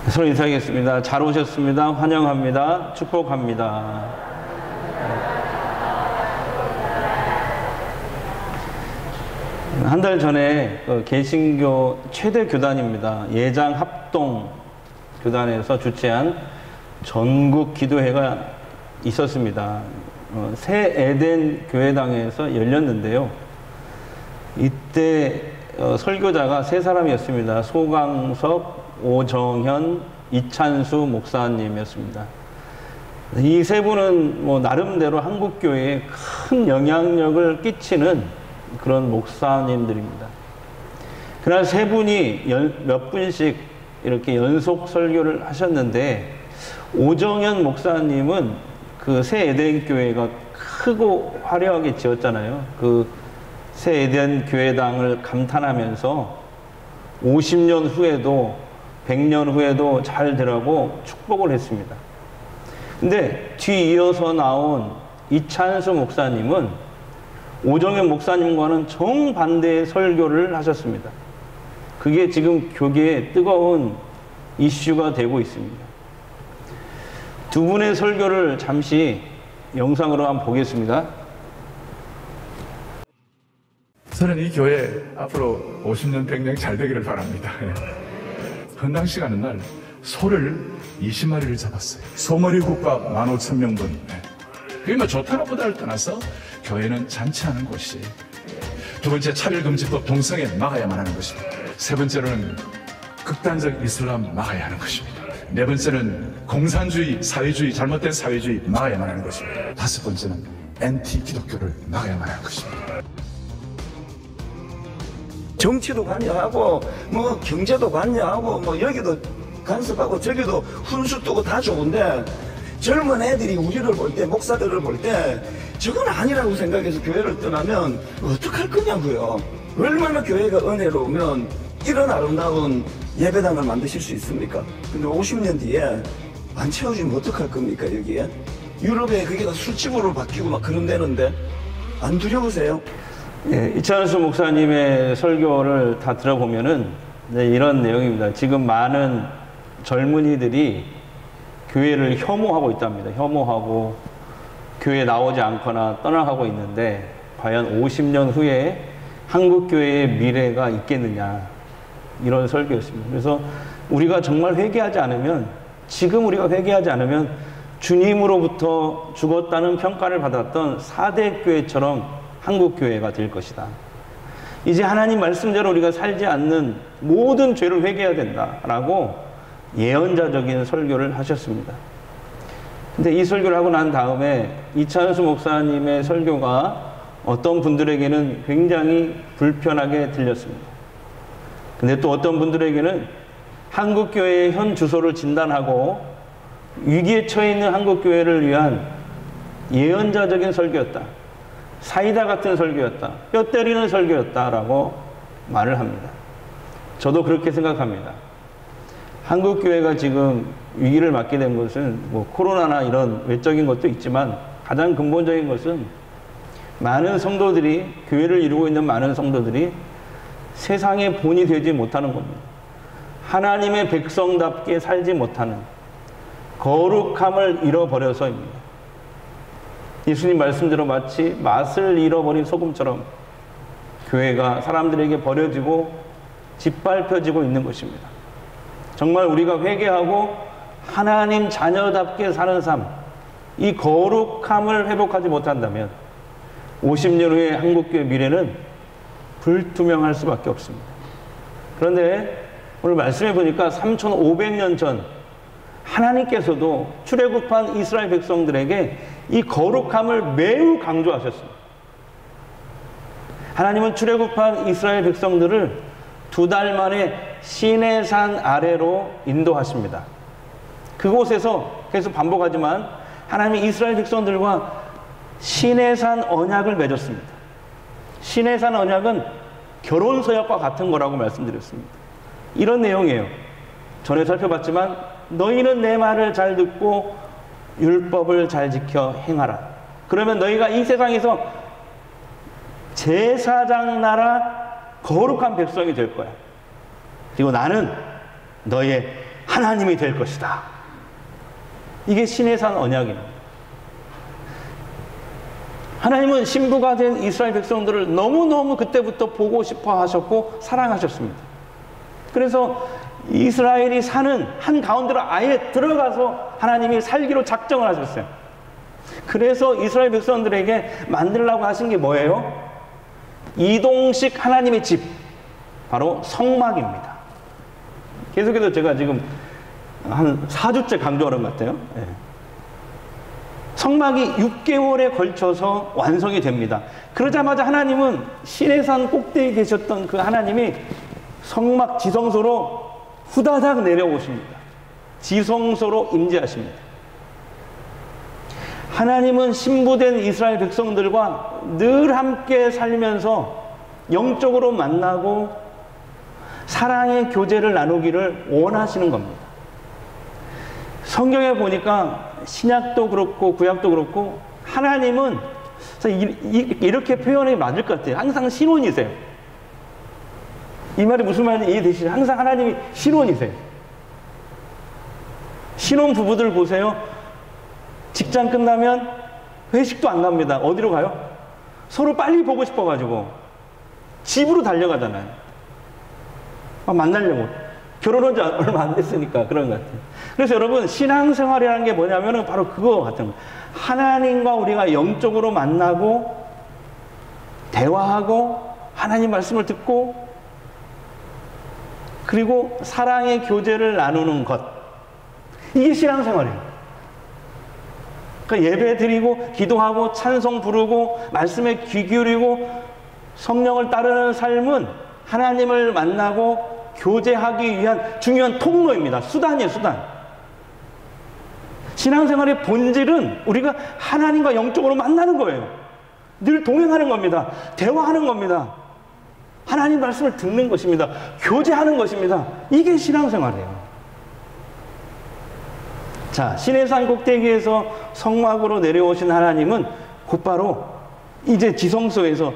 서로 인사하겠습니다. 잘 오셨습니다. 환영합니다. 축복합니다. 한 달 전에 개신교 최대 교단입니다. 예장 합동 교단에서 주최한 전국 기도회가 있었습니다. 새 에덴 교회당에서 열렸는데요. 이때 설교자가 세 사람이었습니다. 소강석, 오정현, 이찬수 목사님이었습니다. 이 세 분은 나름대로 한국교회에 큰 영향력을 끼치는 그런 목사님들입니다. 그날 세 분이 몇 분씩 이렇게 연속 설교를 하셨는데, 오정현 목사님은 그 새 에덴 교회가 크고 화려하게 지었잖아요. 그 새 에덴 교회당을 감탄하면서 50년 후에도 100년 후에도 잘 되라고 축복을 했습니다. 근데 뒤이어서 나온 이찬수 목사님은 오정현 목사님과는 정반대의 설교를 하셨습니다. 그게 지금 교계에 뜨거운 이슈가 되고 있습니다. 두 분의 설교를 잠시 영상으로 한번 보겠습니다. 저는 이 교회 앞으로 50년, 100년 잘 되기를 바랍니다. 헌당 시간은 날 소를 20마리를 잡았어요. 소머리 국밥 15,000명분. 그게 뭐 좋다 나쁘다를 떠나서 교회는 잔치하는 곳이, 두 번째 차별금지법 동성애 막아야만 하는 것입니다. 세 번째로는 극단적 이슬람 막아야 하는 것입니다. 네 번째는 공산주의, 사회주의, 잘못된 사회주의 막아야만 하는 것입니다. 다섯 번째는 엔티 기독교를 막아야만 하는 것입니다. 정치도 관여하고 뭐 경제도 관여하고 뭐 여기도 간섭하고 저기도 훈수 뜨고 다 좋은데, 젊은 애들이 우리를 볼 때, 목사들을 볼 때 저건 아니라고 생각해서 교회를 떠나면 어떡할 거냐고요. 얼마나 교회가 은혜로우면 이런 아름다운 예배당을 만드실 수 있습니까? 근데 50년 뒤에 안 채워지면 어떡할 겁니까? 여기에 유럽에 그게 다 술집으로 바뀌고 막 그런 데는데 안 두려우세요? 네, 이찬수 목사님의 설교를 다 들어보면은 이런 내용입니다. 지금 많은 젊은이들이 교회를 혐오하고 있답니다. 혐오하고 교회에 나오지 않거나 떠나가고 있는데, 과연 50년 후에 한국교회의 미래가 있겠느냐, 이런 설교였습니다. 그래서 우리가 정말 회개하지 않으면, 지금 우리가 회개하지 않으면 주님으로부터 죽었다는 평가를 받았던 4대 교회처럼 한국교회가 될 것이다. 이제 하나님 말씀대로 우리가 살지 않는 모든 죄를 회개해야 된다라고 예언자적인 설교를 하셨습니다. 근데 이 설교를 하고 난 다음에 이찬수 목사님의 설교가 어떤 분들에게는 굉장히 불편하게 들렸습니다. 근데 또 어떤 분들에게는 한국교회의 현 주소를 진단하고 위기에 처해 있는 한국교회를 위한 예언자적인 설교였다, 사이다 같은 설교였다, 뼈 때리는 설교였다라고 말을 합니다. 저도 그렇게 생각합니다. 한국교회가 지금 위기를 맞게 된 것은 뭐 코로나나 이런 외적인 것도 있지만, 가장 근본적인 것은 많은 성도들이, 교회를 이루고 있는 많은 성도들이 세상의 본이 되지 못하는 겁니다. 하나님의 백성답게 살지 못하는, 거룩함을 잃어버려서입니다. 예수님 말씀대로 마치 맛을 잃어버린 소금처럼 교회가 사람들에게 버려지고 짓밟혀지고 있는 것입니다. 정말 우리가 회개하고 하나님 자녀답게 사는 삶, 이 거룩함을 회복하지 못한다면 50년 후에 한국교회 미래는 불투명할 수밖에 없습니다. 그런데 오늘 말씀해 보니까 3,500년 전 하나님께서도 출애굽한 이스라엘 백성들에게 이 거룩함을 매우 강조하셨습니다. 하나님은 출애굽한 이스라엘 백성들을 2달 만에 시내산 아래로 인도하십니다. 그곳에서 계속 반복하지만 하나님이 이스라엘 백성들과 시내산 언약을 맺었습니다. 시내산 언약은 결혼 서약과 같은 거라고 말씀드렸습니다. 이런 내용이에요. 전에 살펴봤지만 너희는 내 말을 잘 듣고 율법을 잘 지켜 행하라. 그러면 너희가 이 세상에서 제사장 나라 거룩한 백성이 될 거야. 그리고 나는 너희의 하나님이 될 것이다. 이게 시내산 언약입니다. 하나님은 신부가 된 이스라엘 백성들을 너무너무 그때부터 보고 싶어 하셨고 사랑하셨습니다. 그래서 이스라엘이 사는 한가운데로 아예 들어가서 하나님이 살기로 작정을 하셨어요. 그래서 이스라엘 백성들에게 만들라고 하신 게 뭐예요? 이동식 하나님의 집, 바로 성막입니다. 계속해서 제가 지금 한 4주째 강조하는 것 같아요. 예. 성막이 6개월에 걸쳐서 완성이 됩니다. 그러자마자 하나님은 시내산 꼭대기에 계셨던 그 하나님이 성막 지성소로 후다닥 내려오십니다. 지성소로 임재하십니다. 하나님은 신부된 이스라엘 백성들과 늘 함께 살면서 영적으로 만나고 사랑의 교제를 나누기를 원하시는 겁니다. 성경에 보니까 신약도 그렇고 구약도 그렇고 하나님은 이렇게 표현이 맞을 것 같아요. 항상 신혼이세요. 이 말이 무슨 말인지 이해되시죠? 항상 하나님이 신혼이세요. 신혼 부부들 보세요. 직장 끝나면 회식도 안 갑니다. 어디로 가요? 서로 빨리 보고 싶어가지고 집으로 달려가잖아요. 만나려고. 결혼한 지 얼마 안 됐으니까 그런 것 같아요. 그래서 여러분, 신앙생활이라는 게 뭐냐면은 바로 그거 같은 거예요. 하나님과 우리가 영적으로 만나고 대화하고 하나님 말씀을 듣고 그리고 사랑의 교제를 나누는 것. 이게 신앙생활이에요. 그러니까 예배 드리고 기도하고 찬송 부르고 말씀에 귀 기울이고 성령을 따르는 삶은 하나님을 만나고 교제하기 위한 중요한 통로입니다. 수단이에요, 수단. 신앙생활의 본질은 우리가 하나님과 영적으로 만나는 거예요. 늘 동행하는 겁니다. 대화하는 겁니다. 하나님 말씀을 듣는 것입니다. 교제하는 것입니다. 이게 신앙생활이에요. 자, 시내산 꼭대기에서 성막으로 내려오신 하나님은 곧바로 이제 지성소에서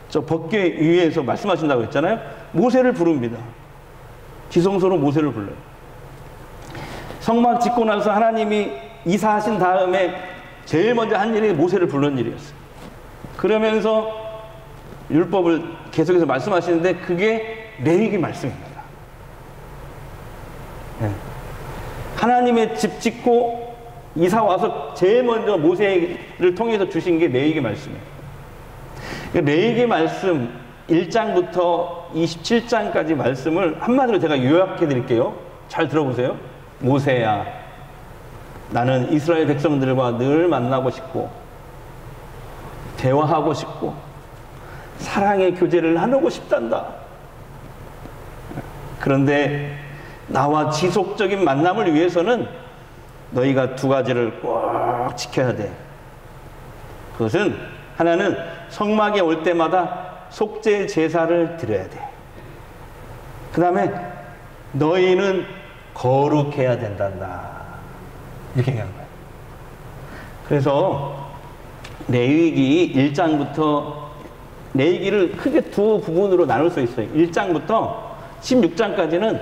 저 법궤 위에서 말씀하신다고 했잖아요. 모세를 부릅니다. 지성소로 모세를 불러요. 성막 짓고 나서 하나님이 이사하신 다음에 제일 먼저 한 일이 모세를 부르는 일이었어요. 그러면서 율법을 계속해서 말씀하시는데 그게 레위기 말씀입니다. 네. 하나님의 집 짓고 이사 와서 제일 먼저 모세를 통해서 주신 게 레위기 말씀이에요. 레위기 말씀 1장부터 27장까지 말씀을 한마디로 제가 요약해 드릴게요. 잘 들어보세요. 모세야, 나는 이스라엘 백성들과 늘 만나고 싶고 대화하고 싶고 사랑의 교제를 나누고 싶단다. 그런데 나와 지속적인 만남을 위해서는 너희가 두 가지를 꼭 지켜야 돼. 그것은 하나는 성막에 올 때마다 속죄 제사를 드려야 돼. 그 다음에 너희는 거룩해야 된단다. 이렇게 얘기한 거예요. 그래서 레위기 1장부터 레위기를 크게 두 부분으로 나눌 수 있어요. 1장부터 16장까지는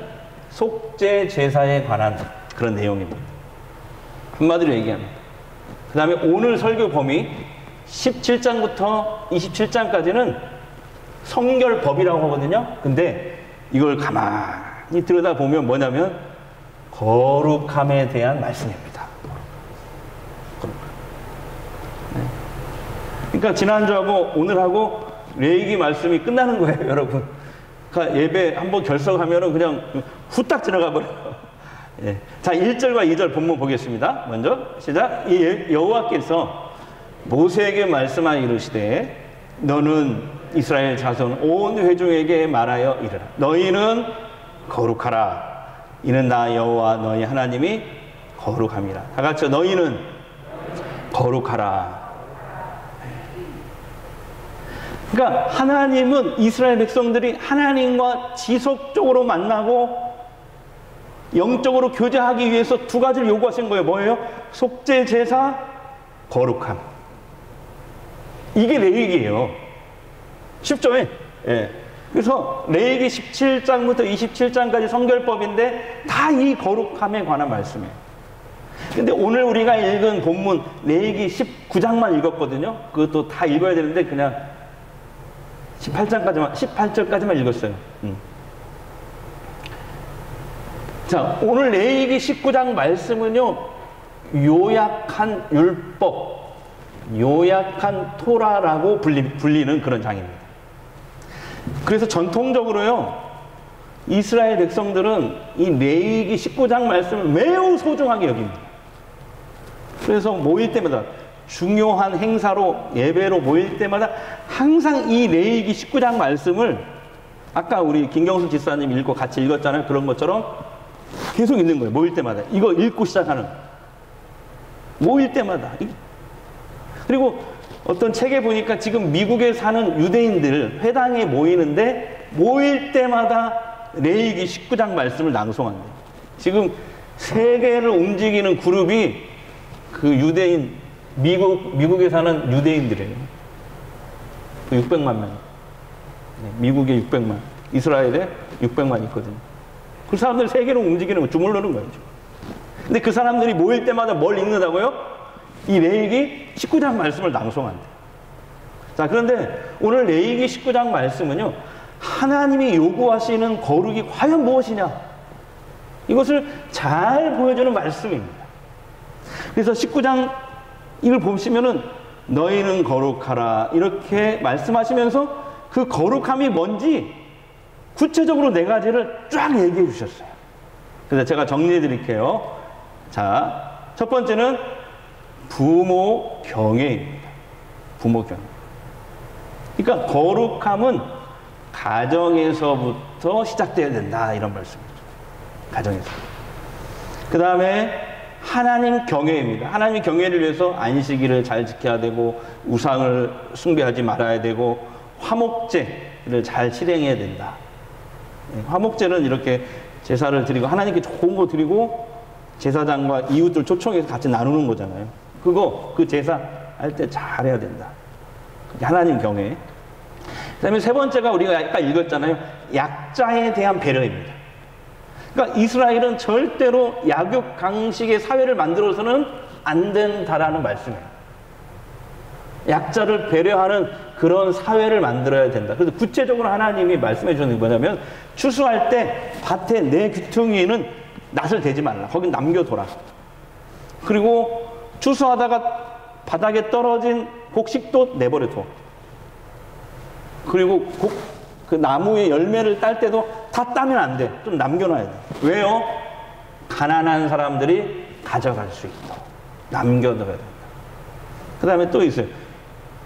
속죄 제사에 관한 그런 내용입니다. 한마디로 얘기합니다. 그 다음에 오늘 설교 범위 17장부터 27장까지는 성결법이라고 하거든요. 근데 이걸 가만히 들여다보면 뭐냐면 거룩함에 대한 말씀입니다. 네. 그러니까 지난주하고 오늘하고 레위기 말씀이 끝나는 거예요, 여러분. 그러니까 예배 한번 결석하면은 그냥 후딱 지나가 버려요. 예. 자, 1절과 2절 본문 보겠습니다. 먼저 시작. 여호와께서 모세에게 말씀하여 이르시되 너는 이스라엘 자손 온 회중에게 말하여 이르라. 너희는 거룩하라. 이는 나 여호와 너희 하나님이 거룩함이라. 다 같이 너희는 거룩하라. 그러니까 하나님은 이스라엘 백성들이 하나님과 지속적으로 만나고 영적으로 교제하기 위해서 두 가지를 요구하신 거예요. 뭐예요? 속죄 제사, 거룩함. 이게 레위기예요. 쉽죠? 예. 그래서 레위기 17장부터 27장까지 성결법인데 다 이 거룩함에 관한 말씀이에요. 근데 오늘 우리가 읽은 본문 레위기 19장만 읽었거든요. 그것도 다 읽어야 되는데 그냥 18절까지만 읽었어요. 자, 오늘 레위기 19장 말씀은요, 요약한 율법, 요약한 토라라고 불리는 그런 장입니다. 그래서 전통적으로요, 이스라엘 백성들은 이 레위기 19장 말씀을 매우 소중하게 여깁니다. 그래서 모일 때마다, 중요한 행사로 예배로 모일 때마다 항상 이 레위기 19장 말씀을 아까 우리 김경수 집사님 읽고 같이 읽었잖아요. 그런 것처럼 계속 읽는 거예요. 모일 때마다. 이거 읽고 시작하는. 모일 때마다. 그리고 어떤 책에 보니까 지금 미국에 사는 유대인들 회당에 모이는데 모일 때마다 레위기 19장 말씀을 낭송한대요. 지금 세계를 움직이는 그룹이 그 유대인, 미국에 사는 유대인들이에요. 600만 명. 미국에 600만, 이스라엘에 600만 있거든요. 그 사람들 세계로 움직이는 거, 주물르는 거예요. 근데 그 사람들이 모일 때마다 뭘 읽는다고요? 이 레위기 19장 말씀을 낭송한대요. 자, 그런데 오늘 레위기 19장 말씀은요, 하나님이 요구하시는 거룩이 과연 무엇이냐? 이것을 잘 보여주는 말씀입니다. 그래서 19장 이걸 보시면은 너희는 거룩하라 이렇게 말씀하시면서 그 거룩함이 뭔지 구체적으로 4가지를 쫙 얘기해 주셨어요. 그래서 제가 정리해 드릴게요. 자, 첫 번째는 부모 경외입니다. 부모 경외. 그러니까 거룩함은 가정에서부터 시작돼야 된다, 이런 말씀이죠. 가정에서. 그 다음에 하나님 경외입니다. 하나님 경외를 위해서 안식일을 잘 지켜야 되고, 우상을 숭배하지 말아야 되고, 화목제를 잘 실행해야 된다. 화목제는 이렇게 제사를 드리고 하나님께 좋은 거 드리고 제사장과 이웃들 초청해서 같이 나누는 거잖아요. 그 제사 할 때 잘해야 된다. 하나님 경외. 그 다음에 세 번째가 우리가 아까 읽었잖아요. 약자에 대한 배려입니다. 그러니까 이스라엘은 절대로 약육 강식의 사회를 만들어서는 안 된다라는 말씀이에요. 약자를 배려하는 그런 사회를 만들어야 된다. 그래서 구체적으로 하나님이 말씀해 주는 게 뭐냐면, 추수할 때 밭에 내 귀퉁이에는 낫을 대지 말라. 거긴 남겨둬라. 그리고 추수하다가 바닥에 떨어진 곡식도 내버려 둬. 그리고 그 나무의 열매를 딸 때도 다 따면 안 돼. 좀 남겨놔야 돼. 왜요? 가난한 사람들이 가져갈 수 있도록 남겨둬야 된다. 그 다음에 또 있어요.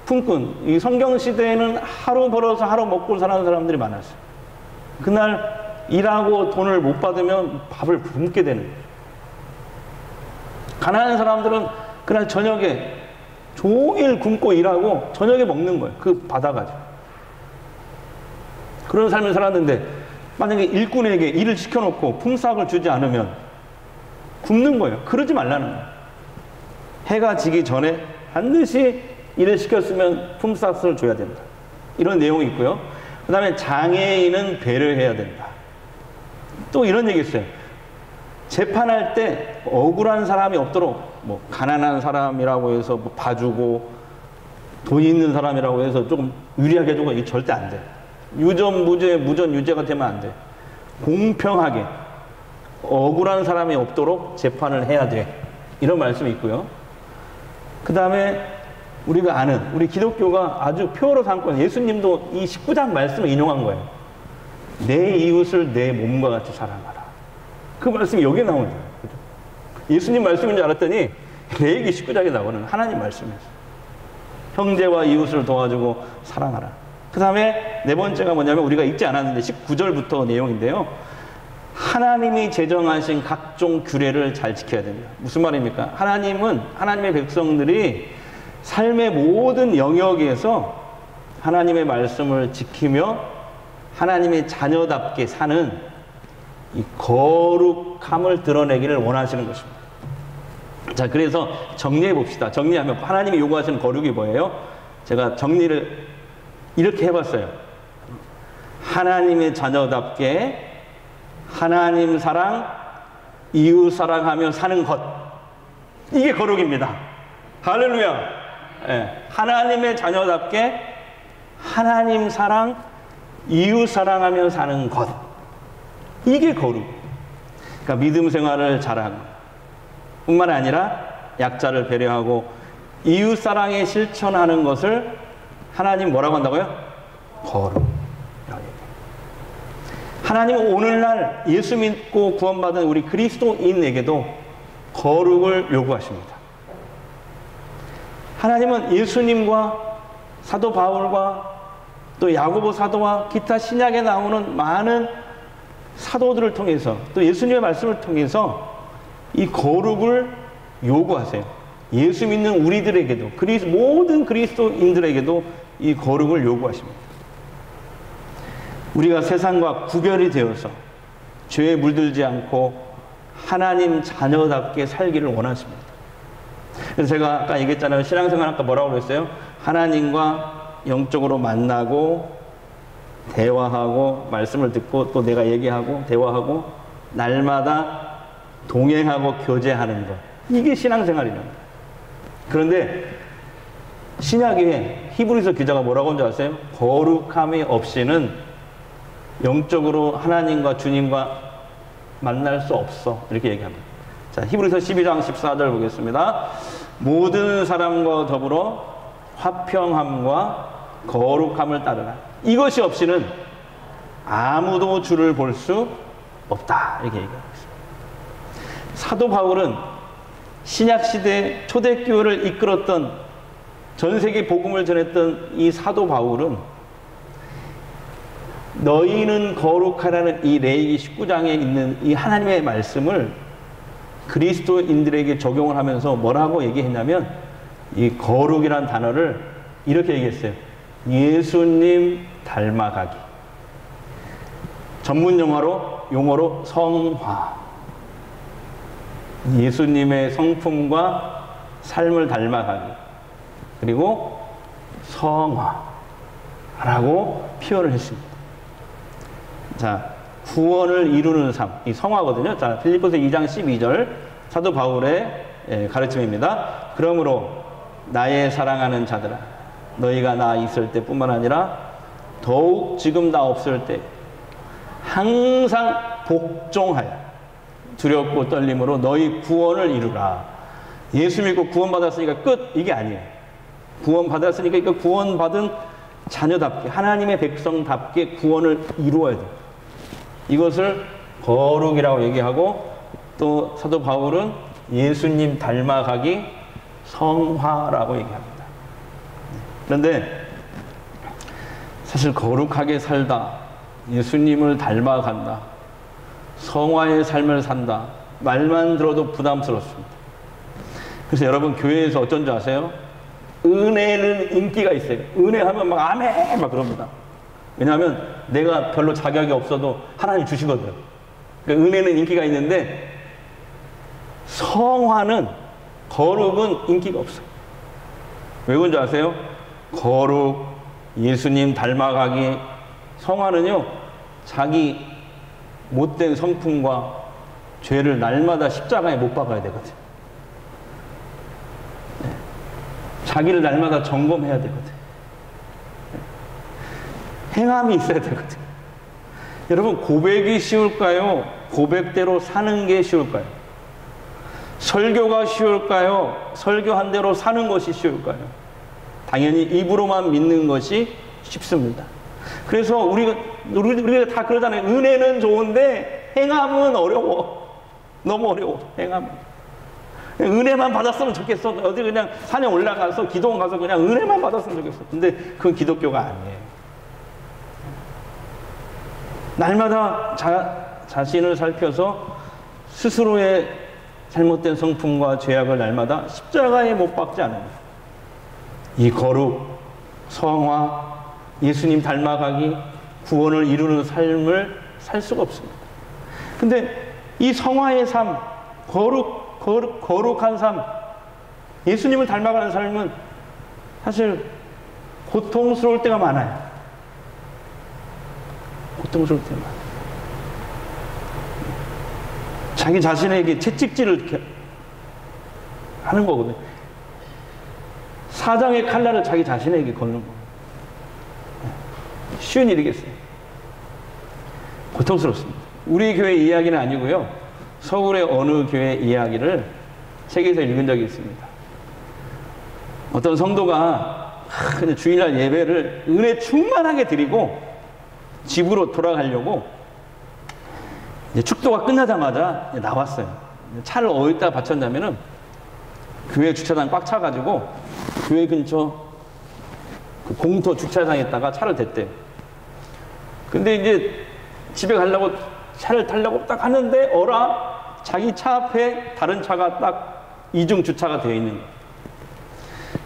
품꾼. 이 성경시대에는 하루 벌어서 하루 먹고 사는 사람들이 많았어요. 그날 일하고 돈을 못 받으면 밥을 굶게 되는 거예요. 가난한 사람들은 그날 저녁에 종일 굶고 일하고 저녁에 먹는 거예요. 그 받아가지고. 그런 삶을 살았는데 만약에 일꾼에게 일을 시켜놓고 품삯을 주지 않으면 굶는 거예요. 그러지 말라는 거예요. 해가 지기 전에 반드시 일을 시켰으면 품삯을 줘야 된다. 이런 내용이 있고요. 그 다음에 장애인은 배려해야 된다. 또 이런 얘기 있어요. 재판할 때 억울한 사람이 없도록, 뭐 가난한 사람이라고 해서 뭐 봐주고 돈 있는 사람이라고 해서 조금 유리하게 해주고, 이게 절대 안 돼. 유전 무죄, 무전 유죄가 되면 안 돼. 공평하게 억울한 사람이 없도록 재판을 해야 돼. 이런 말씀이 있고요. 그 다음에 우리가 아는, 우리 기독교가 아주 표어로 삼고, 예수님도 이 19장 말씀을 인용한 거예요. 내 이웃을 내 몸과 같이 사랑하라. 그 말씀이 여기에 나오는 거예요. 그죠? 예수님 말씀인 줄 알았더니 레위기 19장에 나오는 하나님 말씀이었어요. 형제와 이웃을 도와주고 사랑하라. 그 다음에 네 번째가 뭐냐면, 우리가 읽지 않았는데 19절부터 내용인데요. 하나님이 제정하신 각종 규례를 잘 지켜야 됩니다. 무슨 말입니까? 하나님은, 하나님의 백성들이 삶의 모든 영역에서 하나님의 말씀을 지키며 하나님의 자녀답게 사는 이 거룩함을 드러내기를 원하시는 것입니다. 자, 그래서 정리해 봅시다. 정리하면 하나님이 요구하시는 거룩이 뭐예요? 제가 정리를 이렇게 해봤어요. 하나님의 자녀답게 하나님 사랑, 이웃 사랑하며 사는 것. 이게 거룩입니다. 할렐루야. 예, 하나님의 자녀답게 하나님 사랑, 이웃 사랑하며 사는 것. 이게 거룩. 그러니까 믿음 생활을 잘하고 뿐만 아니라 약자를 배려하고 이웃 사랑에 실천하는 것을 하나님 뭐라고 한다고요? 거룩. 하나님은 오늘날 예수 믿고 구원받은 우리 그리스도인에게도 거룩을 요구하십니다. 하나님은 예수님과 사도 바울과 또 야고보 사도와 기타 신약에 나오는 많은 사도들을 통해서 또 예수님의 말씀을 통해서 이 거룩을 요구하세요. 예수 믿는 우리들에게도 모든 그리스도인들에게도 이 거룩을 요구하십니다. 우리가 세상과 구별이 되어서 죄에 물들지 않고 하나님 자녀답게 살기를 원하십니다. 그래서 제가 아까 얘기했잖아요. 신앙생활 아까 뭐라고 그랬어요? 하나님과 영적으로 만나고 대화하고 말씀을 듣고 또 내가 얘기하고 대화하고 날마다 동행하고 교제하는 것. 이게 신앙생활이랍니다. 그런데 신약에 히브리서 기자가 뭐라고 한 줄 아세요? 거룩함이 없이는 영적으로 하나님과 주님과 만날 수 없어. 이렇게 얘기합니다. 자, 히브리서 12장 14절 보겠습니다. 모든 사람과 더불어 화평함과 거룩함을 따르라. 이것이 없이는 아무도 주를 볼 수 없다. 이렇게 얘기하고 있습니다. 사도 바울은 신약시대 초대교회를 이끌었던 전세계 복음을 전했던 이 사도 바울은 너희는 거룩하라는 이 레위기 19장에 있는 이 하나님의 말씀을 그리스도인들에게 적용을 하면서 뭐라고 얘기했냐면 이 거룩이란 단어를 이렇게 얘기했어요. 예수님 닮아가기. 전문 용어로 성화. 예수님의 성품과 삶을 닮아가기. 그리고 성화라고 표현을 했습니다. 자, 구원을 이루는 삶, 이 성화거든요. 자, 빌립보서 2장 12절 사도 바울의 가르침입니다. 그러므로 나의 사랑하는 자들아, 너희가 나 있을 때뿐만 아니라 더욱 지금 나 없을 때 항상 복종하여 두렵고 떨림으로 너희 구원을 이루라. 예수 믿고 구원받았으니까 끝, 이게 아니에요. 구원받았으니까 그 구원받은 자녀답게 하나님의 백성답게 구원을 이루어야 돼요. 이것을 거룩이라고 얘기하고 또 사도 바울은 예수님 닮아가기 성화라고 얘기합니다. 그런데 사실 거룩하게 살다, 예수님을 닮아간다, 성화의 삶을 산다, 말만 들어도 부담스럽습니다. 그래서 여러분 교회에서 어쩐 줄 아세요? 은혜는 인기가 있어요. 은혜하면 막 아멘 막 그럽니다. 왜냐하면 내가 별로 자격이 없어도 하나님 주시거든. 그러니까 은혜는 인기가 있는데 성화는, 거룩은 인기가 없어요. 왜 그런 줄 아세요? 거룩, 예수님 닮아가기, 성화는요 자기 못된 성품과 죄를 날마다 십자가에 못 박아야 되거든. 자기를 날마다 점검해야 되거든. 행함이 있어야 되거든. 여러분, 고백이 쉬울까요? 고백대로 사는 게 쉬울까요? 설교가 쉬울까요? 설교한 대로 사는 것이 쉬울까요? 당연히 입으로만 믿는 것이 쉽습니다. 그래서 우리가 다 그러잖아요. 은혜는 좋은데 행함은 어려워. 너무 어려워. 행함은. 은혜만 받았으면 좋겠어. 어디 그냥 산에 올라가서 기도원 가서 그냥 은혜만 받았으면 좋겠어. 근데 그건 기독교가 아니에요. 날마다 자신을 살펴서 스스로의 잘못된 성품과 죄악을 날마다 십자가에 못 박지 않으면 이 거룩, 성화, 예수님 닮아가기, 구원을 이루는 삶을 살 수가 없습니다. 근데 이 성화의 삶, 거룩한 삶, 예수님을 닮아가는 삶은 사실 고통스러울 때가 많아요. 고통스러울 때만. 자기 자신에게 채찍질을 하는 거거든요. 사장의 칼날을 자기 자신에게 걷는 거. 쉬운 일이겠어요. 고통스럽습니다. 우리 교회 이야기는 아니고요. 서울의 어느 교회 이야기를 책에서 읽은 적이 있습니다. 어떤 성도가 그냥 주일날 예배를 은혜 충만하게 드리고 집으로 돌아가려고 이제 축도가 끝나자마자 나왔어요. 차를 어디다 받쳤냐면은 교회 주차장 꽉 차가지고 교회 근처 그 공터 주차장에다가 차를 댔대요. 근데 이제 집에 가려고 차를 타려고 딱 하는데 어라 자기 차 앞에 다른 차가 딱 이중 주차가 되어 있는 거예요.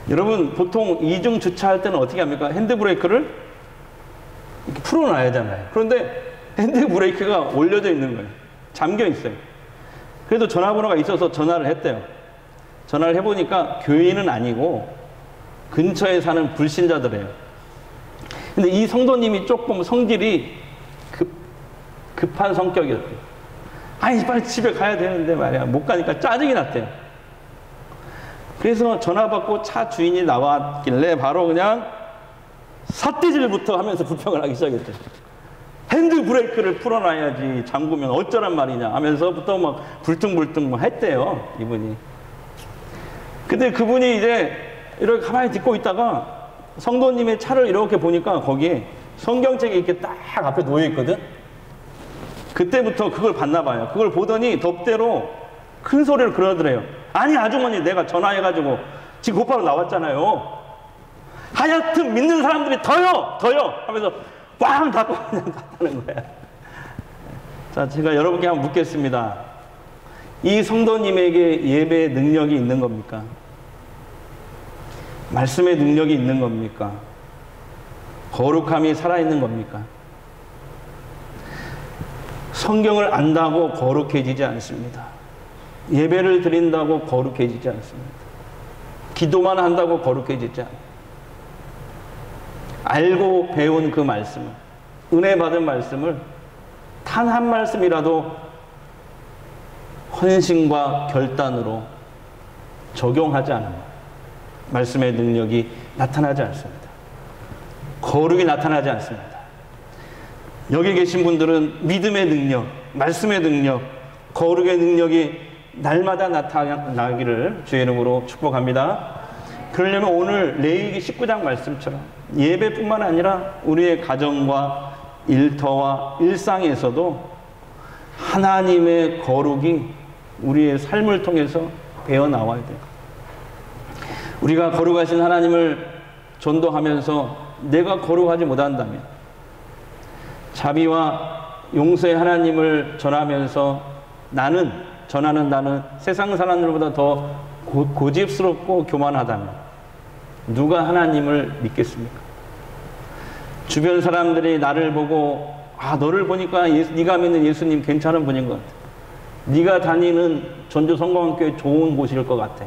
여러분 보통 이중 주차할 때는 어떻게 합니까? 핸드브레이크를 이렇게 풀어놔야 하잖아요. 그런데 핸드브레이크가 올려져 있는 거예요. 잠겨 있어요. 그래도 전화번호가 있어서 전화를 했대요. 전화를 해보니까 교인은 아니고 근처에 사는 불신자들이에요. 근데 이 성도님이 조금 성질이 급한 성격이었대요. 아니 빨리 집에 가야 되는데 말이야 못 가니까 짜증이 났대요. 그래서 전화 받고 차 주인이 나왔길래 바로 그냥 삿대질부터 하면서 불평을 하기 시작했대요. 핸드 브레이크를 풀어놔야지 잠그면 어쩌란 말이냐 하면서부터 막 불퉁불퉁 뭐 했대요 이분이. 근데 그분이 이제 이렇게 가만히 듣고 있다가 성도님의 차를 이렇게 보니까 거기에 성경책이 이렇게 딱 앞에 놓여 있거든. 그때부터 그걸 봤나 봐요. 그걸 보더니 덥대로 큰 소리를 그러더래요. 아니 아주머니 내가 전화해가지고 지금 곧바로 나왔잖아요. 하여튼 믿는 사람들이 더요 하면서 꽝 닫고 그냥 갔다는 거야. 자, 제가 여러분께 한번 묻겠습니다. 이 성도님에게 예배의 능력이 있는 겁니까? 말씀의 능력이 있는 겁니까? 거룩함이 살아있는 겁니까? 성경을 안다고 거룩해지지 않습니다. 예배를 드린다고 거룩해지지 않습니다. 기도만 한다고 거룩해지지 않습니다. 알고 배운 그 말씀을, 은혜 받은 말씀을 단 한 말씀이라도 헌신과 결단으로 적용하지 않으면 말씀의 능력이 나타나지 않습니다. 거룩이 나타나지 않습니다. 여기 계신 분들은 믿음의 능력, 말씀의 능력, 거룩의 능력이 날마다 나타나기를 주의 이름으로 축복합니다. 그러려면 오늘 레위기 19장 말씀처럼 예배뿐만 아니라 우리의 가정과 일터와 일상에서도 하나님의 거룩이 우리의 삶을 통해서 배어나와야 돼요. 우리가 거룩하신 하나님을 전도하면서 내가 거룩하지 못한다면 자비와 용서의 하나님을 전하면서 전하는 나는 세상 사람들보다 더 고집스럽고 교만하다면 누가 하나님을 믿겠습니까? 주변 사람들이 나를 보고 너를 보니까 네가 믿는 예수님 괜찮은 분인 것 같아. 네가 다니는 전주 성공학교에 좋은 곳일 것 같아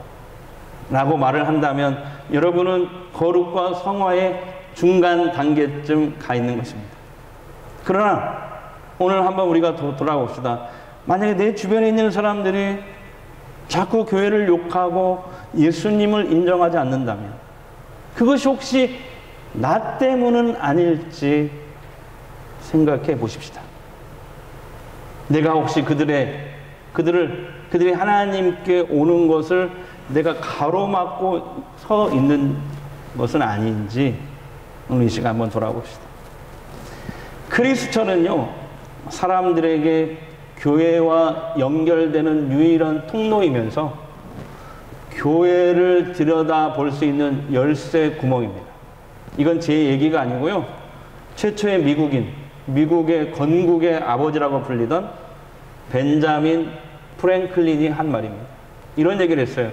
라고 말을 한다면 여러분은 거룩과 성화의 중간 단계쯤 가 있는 것입니다. 그러나 오늘 한번 우리가 돌아봅시다. 만약에 내 주변에 있는 사람들이 자꾸 교회를 욕하고 예수님을 인정하지 않는다면 그것이 혹시 나 때문은 아닐지 생각해 보십시다. 내가 혹시 그들이 하나님께 오는 것을 내가 가로막고 서 있는 것은 아닌지 오늘 이 시간 한번 돌아봅시다. 그리스도는요, 사람들에게 교회와 연결되는 유일한 통로이면서 교회를 들여다 볼 수 있는 열쇠 구멍입니다. 이건 제 얘기가 아니고요. 최초의 미국의 건국의 아버지라고 불리던 벤자민 프랭클린이 한 말입니다. 이런 얘기를 했어요.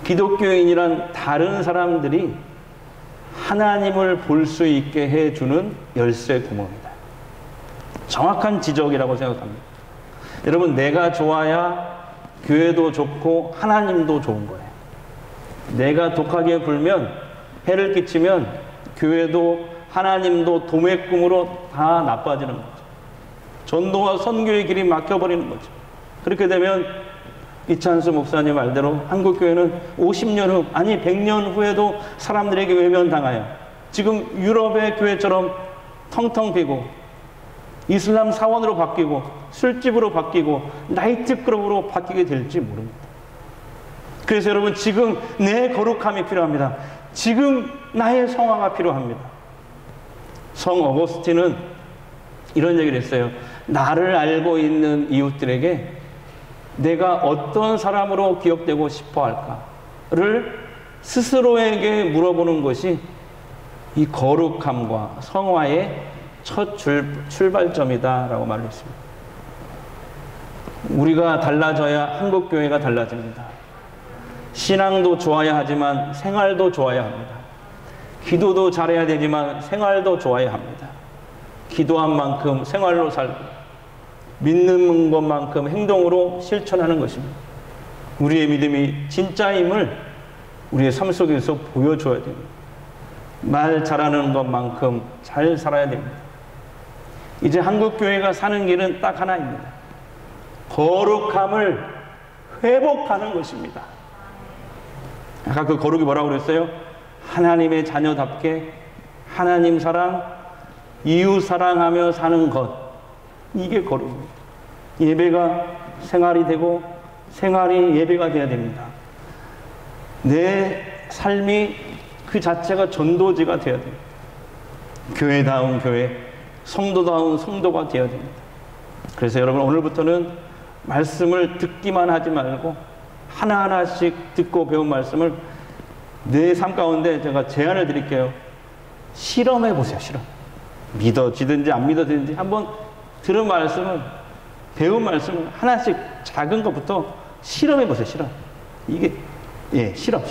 기독교인이란 다른 사람들이 하나님을 볼 수 있게 해주는 열쇠 구멍이다. 정확한 지적이라고 생각합니다. 여러분, 내가 좋아야 교회도 좋고 하나님도 좋은 거예요. 내가 독하게 굴면, 해를 끼치면 교회도 하나님도 도매꿈으로 다 나빠지는 거죠. 전도와 선교의 길이 막혀버리는 거죠. 그렇게 되면 이찬수 목사님 말대로 한국교회는 50년 후, 아니 100년 후에도 사람들에게 외면당하여 지금 유럽의 교회처럼 텅텅 비고 이슬람 사원으로 바뀌고 술집으로 바뀌고 나이트클럽으로 바뀌게 될지 모릅니다. 그래서 여러분, 지금 내 거룩함이 필요합니다. 지금 나의 성화가 필요합니다. 성 어거스틴은 이런 얘기를 했어요. 나를 알고 있는 이웃들에게 내가 어떤 사람으로 기억되고 싶어 할까를 스스로에게 물어보는 것이 이 거룩함과 성화의 첫 출발점이다라고 말했습니다. 우리가 달라져야 한국교회가 달라집니다. 신앙도 좋아야 하지만 생활도 좋아야 합니다. 기도도 잘해야 되지만 생활도 좋아야 합니다. 기도한 만큼 생활로 살고 믿는 것만큼 행동으로 실천하는 것입니다. 우리의 믿음이 진짜임을 우리의 삶 속에서 보여줘야 됩니다. 말 잘하는 것만큼 잘 살아야 됩니다. 이제 한국교회가 사는 길은 딱 하나입니다. 거룩함을 회복하는 것입니다. 아까 그 거룩이 뭐라고 그랬어요? 하나님의 자녀답게 하나님 사랑, 이웃 사랑하며 사는 것. 이게 거룩입니다. 예배가 생활이 되고 생활이 예배가 되어야 됩니다. 내 삶이 그 자체가 전도지가 되어야 됩니다. 교회다운 교회, 성도다운 성도가 되어야 됩니다. 그래서 여러분, 오늘부터는 말씀을 듣기만 하지 말고 하나하나씩 듣고 배운 말씀을 내 삶 가운데 제가 제안을 드릴게요. 실험해 보세요. 실험. 믿어지든지 안 믿어지든지 한번 들은 말씀을, 배운 말씀을 하나씩 작은 것부터 실험해 보세요. 실험. 이게 실험.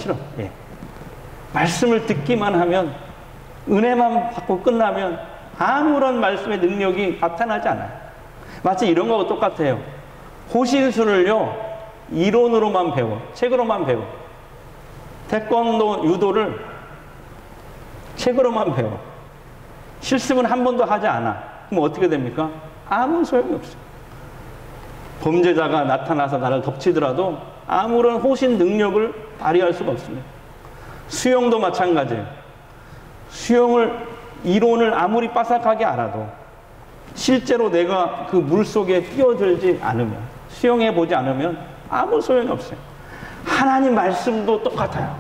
말씀을 듣기만 하면, 은혜만 받고 끝나면 아무런 말씀의 능력이 나타나지 않아요. 마치 이런 거하고 똑같아요. 호신술을요, 이론으로만 배워, 책으로만 배워. 태권도, 유도를 책으로만 배워. 실습은 한 번도 하지 않아. 그럼 어떻게 됩니까? 아무 소용이 없어요. 범죄자가 나타나서 나를 덮치더라도 아무런 호신 능력을 발휘할 수가 없습니다. 수영도 마찬가지예요. 수영을, 이론을 아무리 빠삭하게 알아도 실제로 내가 그 물속에 뛰어들지 않으면, 수영해 보지 않으면 아무 소용이 없어요. 하나님 말씀도 똑같아요.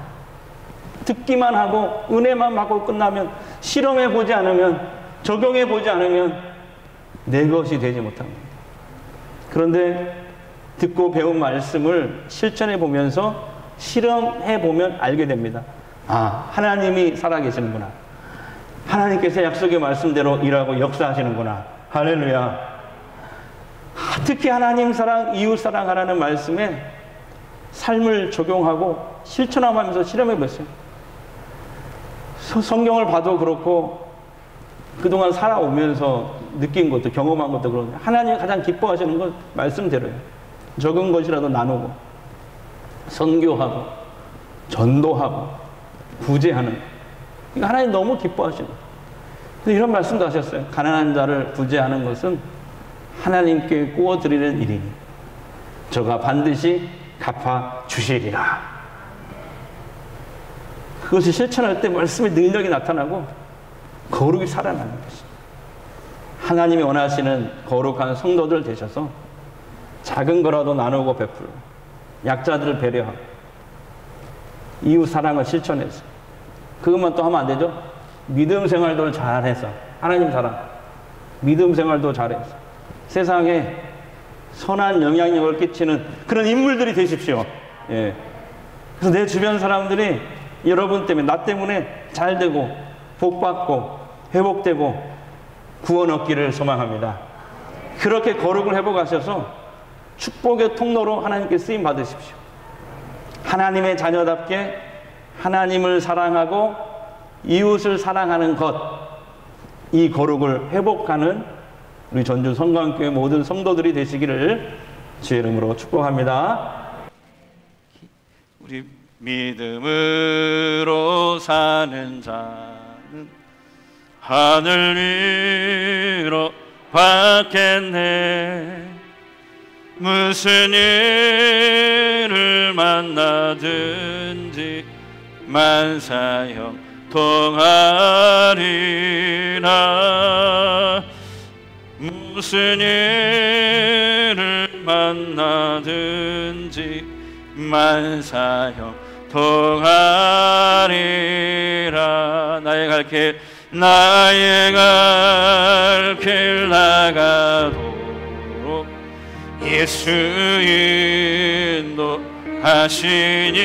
듣기만 하고 은혜만 받고 끝나면, 실험해 보지 않으면, 적용해 보지 않으면 내 것이 되지 못합니다. 그런데 듣고 배운 말씀을 실천해 보면서 실험해 보면 알게 됩니다. 아, 하나님이 살아계시는구나. 하나님께서 약속의 말씀대로 일하고 역사하시는구나. 할렐루야. 특히 하나님 사랑, 이웃 사랑하라는 말씀에 삶을 적용하고 실천하면서 실험해 보세요. 성경을 봐도 그렇고 그동안 살아오면서 느낀 것도, 경험한 것도 그런데 하나님이 가장 기뻐하시는 건 말씀대로예요. 적은 것이라도 나누고 선교하고 전도하고 구제하는, 그러니까 하나님 너무 기뻐하시는 거예요. 이런 말씀도 하셨어요. 가난한 자를 구제하는 것은 하나님께 구워드리는 일이니 저가 반드시 갚아주시리라. 그것을 실천할 때 말씀의 능력이 나타나고 거룩이 살아나는 것입니다. 하나님이 원하시는 거룩한 성도들 되셔서 작은 거라도 나누고 베풀고 약자들을 배려하고 이웃 사랑을 실천해서, 그것만 또 하면 안 되죠. 믿음 생활도 잘해서, 하나님 사랑, 믿음 생활도 잘해서 세상에 선한 영향력을 끼치는 그런 인물들이 되십시오. 예. 그래서 내 주변 사람들이 여러분 때문에, 나 때문에 잘 되고 복받고 회복되고 구원 얻기를 소망합니다. 그렇게 거룩을 회복하셔서 축복의 통로로 하나님께 쓰임 받으십시오. 하나님의 자녀답게 하나님을 사랑하고 이웃을 사랑하는 것, 이 거룩을 회복하는 우리 전주 성광교회 모든 성도들이 되시기를 주의 이름으로 축복합니다. 우리 믿음으로 사는 자는 하늘 위로 받겠네. 무슨 일을 만나든지 만사형 통하리라. 무슨 일을 만나든지 만사형 통하리라. 나의 갈 길 나가도록 예수 인도하시니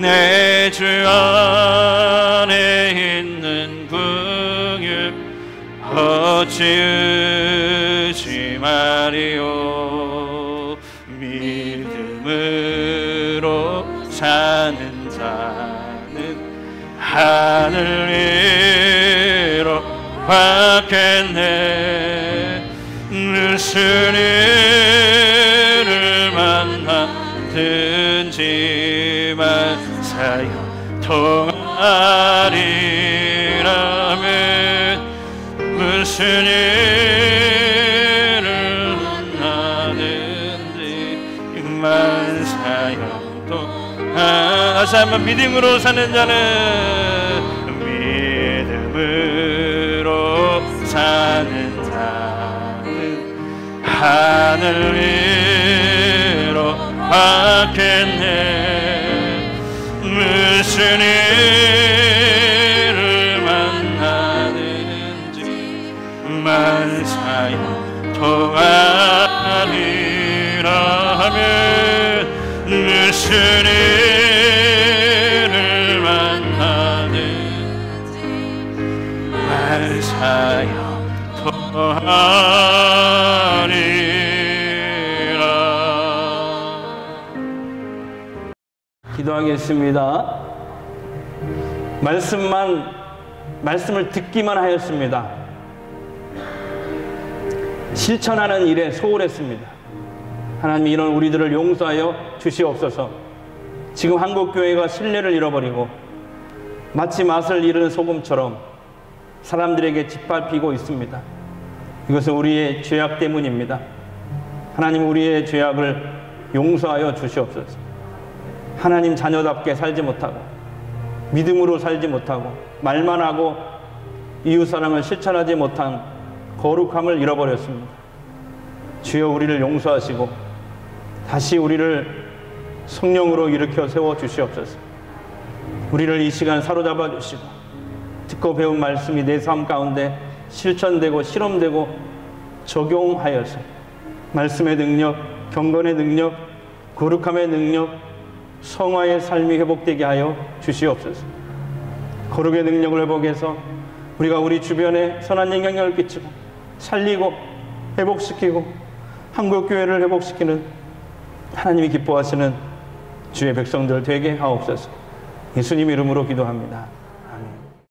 내 주 안에 있는 긍휼 어찌 의심하리요. 믿음으로 사는 자는 하늘 위로 받겠네. 무슨 일을 만나든지 만사형 통하리라면 무슨 일을 만나든지 만사형 통하리라. 다시 한번 믿음으로 사는 자는 믿음으로 사는 자는 하늘 위로 받겠네. 무슨 일을 만나든지 만사형 통하리라면 무슨 일을 만나든지 만사형 통하리라. 기도하겠습니다. 말씀을 듣기만 하였습니다. 실천하는 일에 소홀했습니다. 하나님, 이런 우리들을 용서하여 주시옵소서. 지금 한국교회가 신뢰를 잃어버리고 마치 맛을 잃은 소금처럼 사람들에게 짓밟히고 있습니다. 이것은 우리의 죄악 때문입니다. 하나님, 우리의 죄악을 용서하여 주시옵소서. 하나님 자녀답게 살지 못하고 믿음으로 살지 못하고 말만 하고 이웃사랑을 실천하지 못한 거룩함을 잃어버렸습니다. 주여, 우리를 용서하시고 다시 우리를 성령으로 일으켜 세워 주시옵소서. 우리를 이 시간 사로잡아 주시고 듣고 배운 말씀이 내 삶 가운데 실천되고 실험되고 적용하여서 말씀의 능력, 경건의 능력, 거룩함의 능력, 성화의 삶이 회복되게 하여 주시옵소서. 거룩의 능력을 회복해서 우리가 우리 주변에 선한 영향력을 끼치고 살리고 회복시키고 한국교회를 회복시키는 하나님이 기뻐하시는 주의 백성들 되게 하옵소서. 예수님 이름으로 기도합니다.